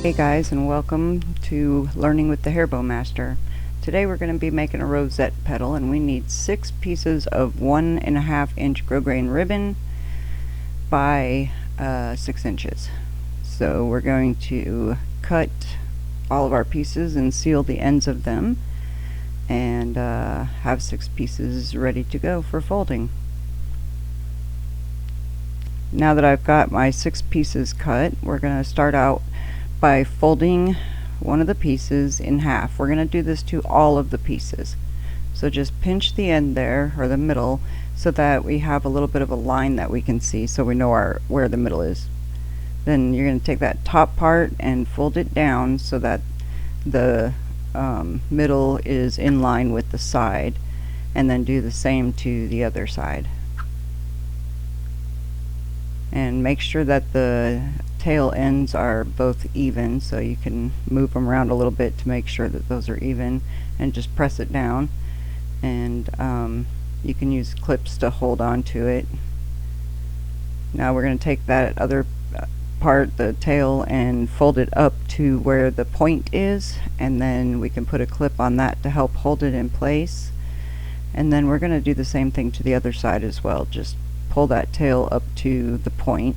Hey guys, and welcome to Learning with the Hairbow Master. Today we're going to be making a rosette petal, and we need 6 pieces of 1.5-inch grosgrain ribbon by 6 inches. So we're going to cut all of our pieces and seal the ends of them, and have 6 pieces ready to go for folding. Now that I've got my 6 pieces cut, we're going to start out by folding one of the pieces in half. We're going to do this to all of the pieces. So just pinch the end there, or the middle, so that we have a little bit of a line that we can see, so we know where the middle is. Then you're going to take that top part and fold it down so that the middle is in line with the side, and then do the same to the other side. And make sure that the tail ends are both even, so you can move them around a little bit to make sure that those are even, and just press it down. And you can use clips to hold on to it. Now we're going to take that other part, the tail, and fold it up to where the point is, and then we can put a clip on that to help hold it in place. And then we're going to do the same thing to the other side as well. Just pull that tail up to the point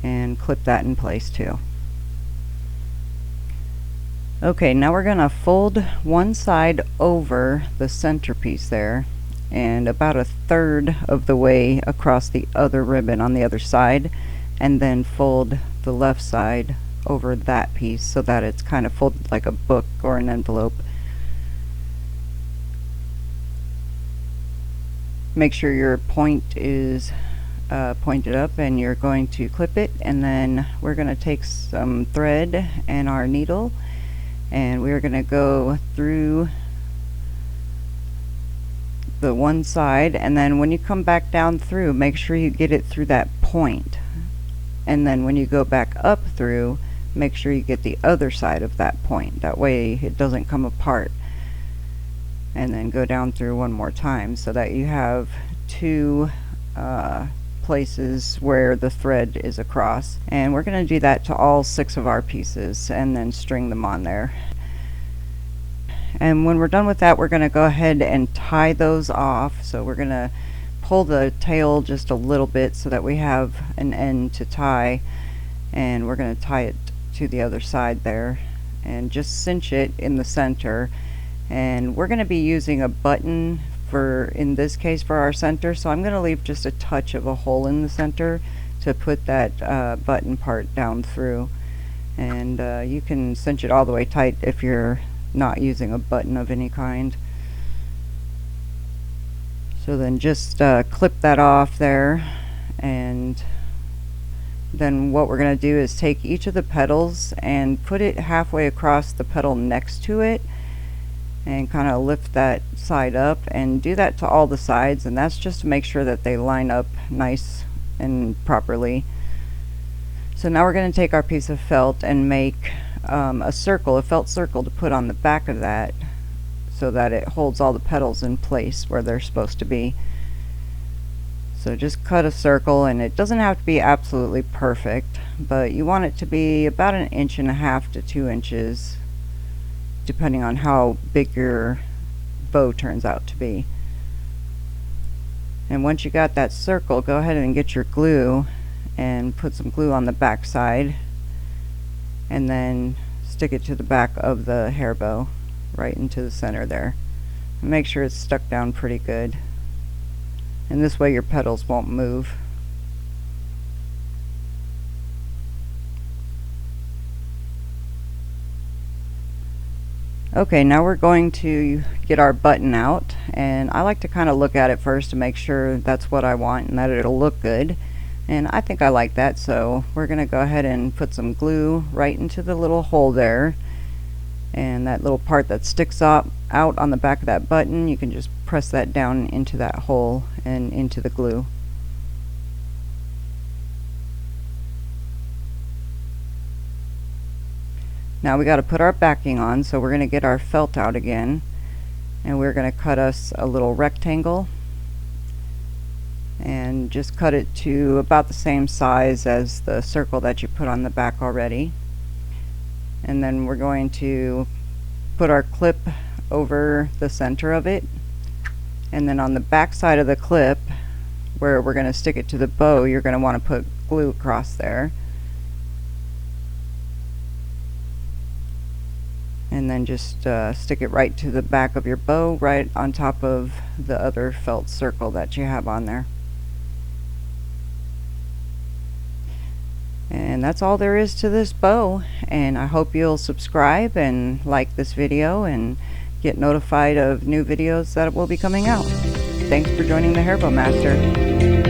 and clip that in place too. Okay, now we're going to fold one side over the centerpiece there, and about 1/3 of the way across the other ribbon on the other side, and then fold the left side over that piece so that it's kind of folded like a book or an envelope. Make sure your point is pointed up, and you're going to clip it, and then we're going to take some thread and our needle, and we're going to go through the one side, and then when you come back down through, make sure you get it through that point, and then when you go back up through, make sure you get the other side of that point. That way it doesn't come apart. And then go down through one more time so that you have 2 places where the thread is across. And we're going to do that to all 6 of our pieces, and then string them on there. And when we're done with that, we're going to go ahead and tie those off. So we're going to pull the tail just a little bit so that we have an end to tie, and we're going to tie it to the other side there, and just cinch it in the center. And we're going to be using a button in this case for our center, so I'm going to leave just a touch of a hole in the center to put that button part down through. And you can cinch it all the way tight if you're not using a button of any kind. So then just clip that off there, and then what we're going to do is take each of the petals and put it halfway across the petal next to it, and kind of lift that side up, and do that to all the sides, and that's just to make sure that they line up nice and properly. So now we're going to take our piece of felt and make a felt circle to put on the back of that, so that it holds all the petals in place where they're supposed to be. So just cut a circle, and it doesn't have to be absolutely perfect, but you want it to be about 1.5 inches to 2 inches, depending on how big your bow turns out to be. And once you got that circle, go ahead and get your glue and put some glue on the back side, and then stick it to the back of the hair bow right into the center there. And make sure it's stuck down pretty good, and this way your petals won't move. Okay, now we're going to get our button out, and I like to kind of look at it first to make sure that's what I want and that it'll look good, and I think I like that. So we're going to go ahead and put some glue right into the little hole there, and that little part that sticks out on the back of that button, you can just press that down into that hole and into the glue. Now we got to put our backing on, so we're going to get our felt out again, and we're going to cut us a little rectangle, and just cut it to about the same size as the circle that you put on the back already. And then we're going to put our clip over the center of it, and then on the back side of the clip where we're going to stick it to the bow, you're going to want to put glue across there, and then just stick it right to the back of your bow, right on top of the other felt circle that you have on there. And that's all there is to this bow, and I hope you'll subscribe and like this video and get notified of new videos that will be coming out. Thanks for joining the Hairbow Master.